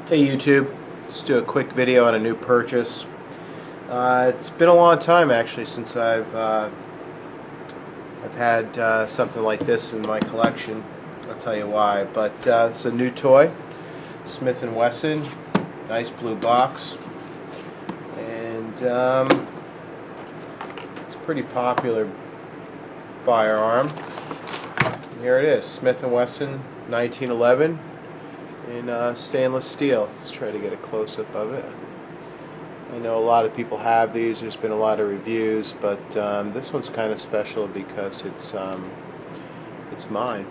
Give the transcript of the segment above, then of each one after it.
Hey YouTube, just do a quick video on a new purchase. It's been a long time actually since I've had something like this in my collection. I'll tell you why, but it's a new toy, Smith & Wesson, nice blue box, and it's a pretty popular firearm. And here it is, Smith & Wesson 1911. In stainless steel. Let's try to get a close-up of it. I know a lot of people have these. There's been a lot of reviews, but this one's kind of special because it's mine.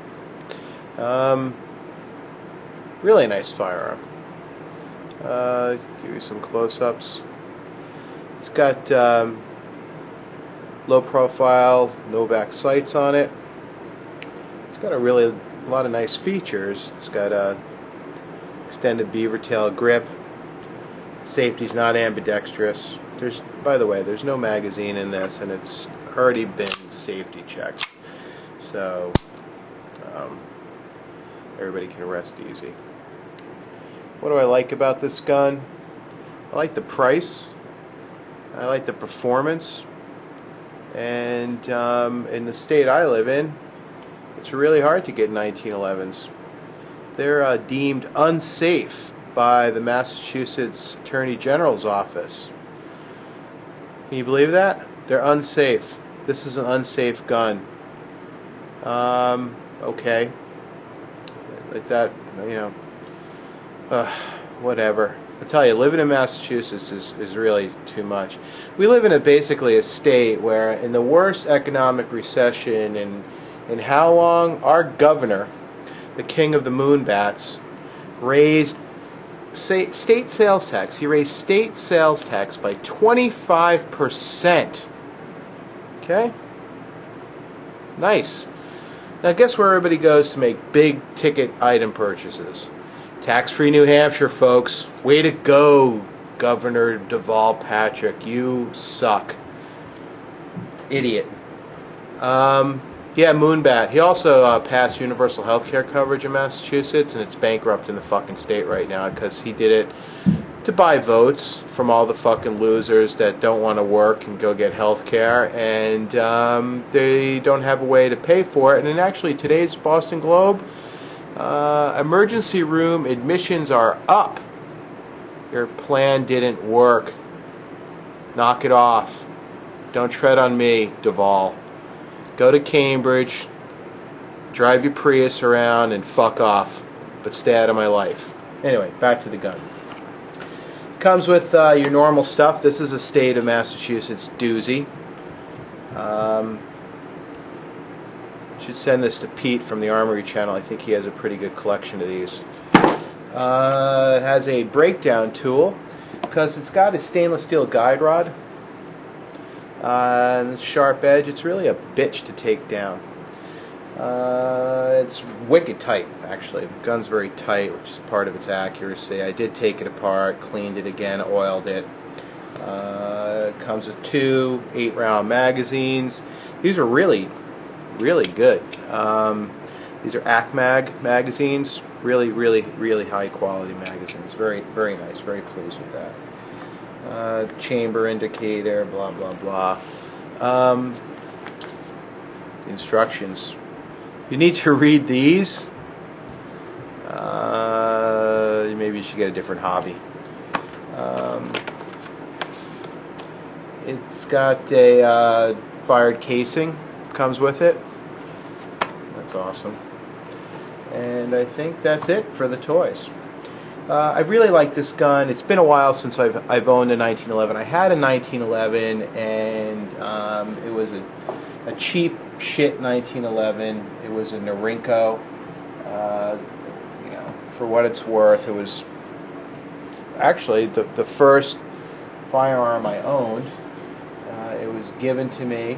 Really nice firearm. Give you some close-ups. It's got low-profile Novak sights on it. It's got a lot of nice features. It's got a extended beaver tail grip. Safety's not ambidextrous. By the way, there's no magazine in this, and it's already been safety checked, so everybody can rest easy. What do I like about this gun? I like the price. I like the performance, and in the state I live in, it's really hard to get 1911s. They're deemed unsafe by the Massachusetts Attorney General's office. Can you believe that? They're unsafe. This is an unsafe gun. Okay. Like that, you know. Whatever. I tell you, living in Massachusetts is really too much. We live in basically a state where, in the worst economic recession in how long, our governor, the king of the moonbats, raised state sales tax. He raised state sales tax by 25%. Okay? Nice. Now guess where everybody goes to make big ticket item purchases? Tax-free New Hampshire, folks. Way to go, Governor Deval Patrick. You suck. Idiot. Yeah, Moonbat. He also passed universal health care coverage in Massachusetts, and it's bankrupt in the fucking state right now because he did it to buy votes from all the fucking losers that don't want to work and go get health care, and they don't have a way to pay for it. And actually, today's Boston Globe, emergency room admissions are up. Your plan didn't work. Knock it off. Don't tread on me, Deval. Go to Cambridge, drive your Prius around, and fuck off. But stay out of my life. Anyway, back to the gun. Comes with your normal stuff. This is a state of Massachusetts doozy. Should send this to Pete from the Armory channel. I think he has a pretty good collection of these. It has a breakdown tool because it's got a stainless steel guide rod. And the sharp edge, it's really a bitch to take down. It's wicked tight, actually. The gun's very tight, which is part of its accuracy. I did take it apart, cleaned it again, oiled it. It comes with two 8-round magazines. These are really good. These are ACMag magazines. Really high quality magazines. Very nice. Very pleased with that. Chamber indicator, blah blah blah. Instructions. You need to read these. Maybe you should get a different hobby. It's got a fired casing. Comes with it. That's awesome. And I think that's it for the toys. I really like this gun. It's been a while since I've owned a 1911. I had a 1911, and it was a cheap shit 1911. It was a Norinco. For what it's worth, it was actually the first firearm I owned. It was given to me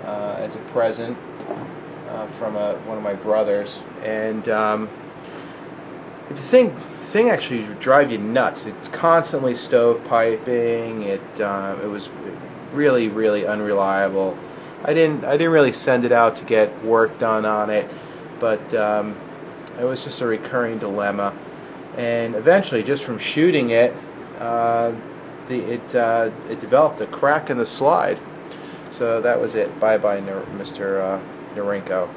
as a present from one of my brothers, and the thing actually would drive you nuts. It's constantly stovepiping. It was really unreliable. I didn't really send it out to get work done on it, but it was just a recurring dilemma. and eventually, just from shooting it, it developed a crack in the slide. So that was it. Bye bye, Mr. Norinko.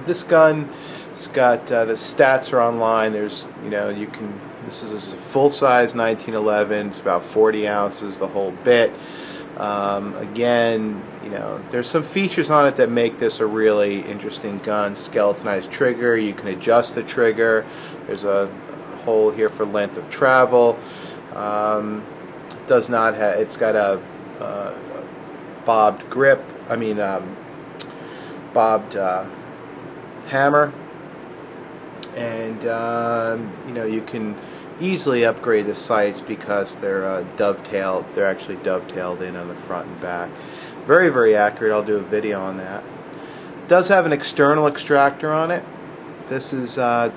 This gun, it's got the stats are online. There's, you can. This is a full-size 1911. It's about 40 ounces, the whole bit. Again, there's some features on it that make this a really interesting gun. Skeletonized trigger. You can adjust the trigger. There's a hole here for length of travel. It does not have. It's got a bobbed grip. Bobbed hammer, and you can easily upgrade the sights because they're dovetailed. They're actually dovetailed in on the front and back. Very, very accurate. I'll do a video on that. It does have an external extractor on it. This is to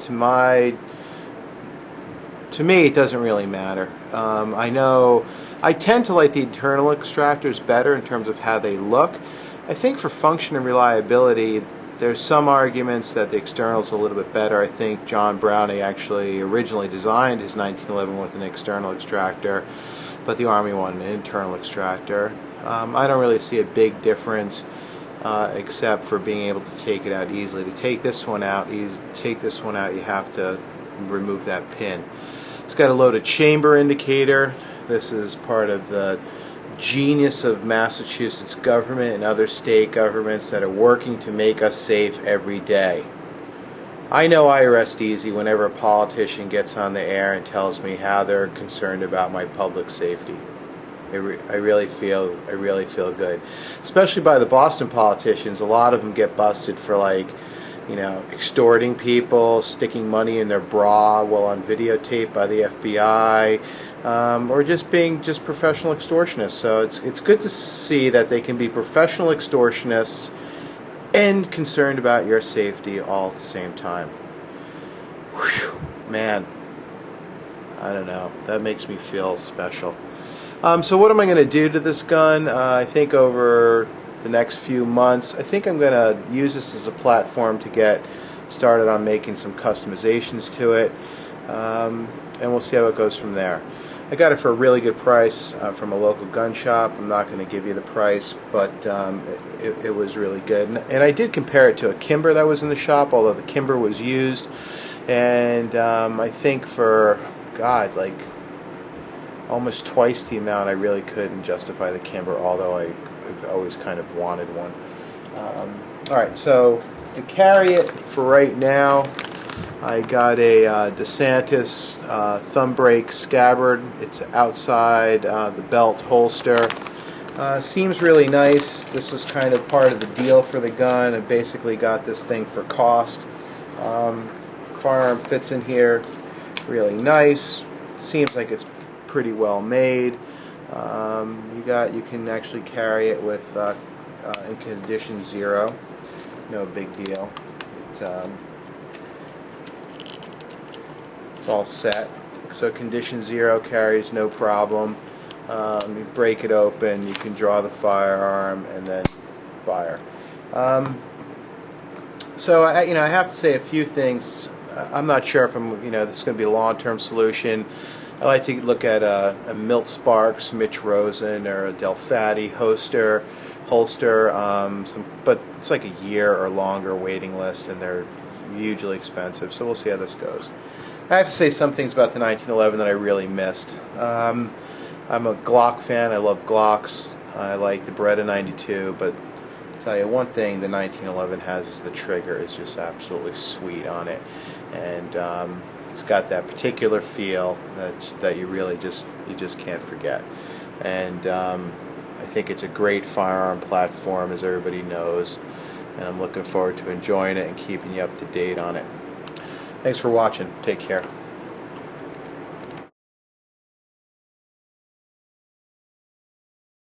me, it doesn't really matter. I know I tend to like the internal extractors better in terms of how they look. I think for function and reliability, there's some arguments that the external is a little bit better. I think John Browning actually originally designed his 1911 with an external extractor, but the Army wanted an internal extractor. I don't really see a big difference except for being able to take it out easily. To take this one out, you have to remove that pin. It's got a loaded chamber indicator. This is part of the genius of Massachusetts government and other state governments that are working to make us safe every day. I know I rest easy whenever a politician gets on the air and tells me how they're concerned about my public safety. I really feel good, especially by the Boston politicians. A lot of them get busted for extorting people, sticking money in their bra while on videotape by the FBI, or just being professional extortionists. So it's good to see that they can be professional extortionists and concerned about your safety all at the same time. Whew, man, I don't know. That makes me feel special. So what am I going to do to this gun? I think over the next few months, I think I'm going to use this as a platform to get started on making some customizations to it, and we'll see how it goes from there. I got it for a really good price from a local gun shop. I'm not going to give you the price, but it was really good. And I did compare it to a Kimber that was in the shop, although the Kimber was used. And I think for, almost twice the amount, I really couldn't justify the Kimber, although I've always kind of wanted one. Alright, so to carry it for right now, I got a DeSantis thumb brake scabbard. It's outside the belt holster. Seems really nice. This was kind of part of the deal for the gun. I basically got this thing for cost. Firearm fits in here really nice. Seems like it's pretty well made. You can actually carry it with in condition 0. No big deal. It's all set. So condition 0 carries no problem. You break it open, you can draw the firearm and then fire. So I have to say a few things. I'm not sure if this is going to be a long-term solution. I like to look at a Milt Sparks, Mitch Rosen, or a Del Fatti holster. But it's like a year or longer waiting list, and they're hugely expensive. So we'll see how this goes. I have to say some things about the 1911 that I really missed. I'm a Glock fan. I love Glocks. I like the Beretta 92, but I'll tell you one thing the 1911 has is the trigger is just absolutely sweet on it, and it's got that particular feel that you really just can't forget. And I think it's a great firearm platform, as everybody knows, and I'm looking forward to enjoying it and keeping you up to date on it. Thanks for watching. Take care.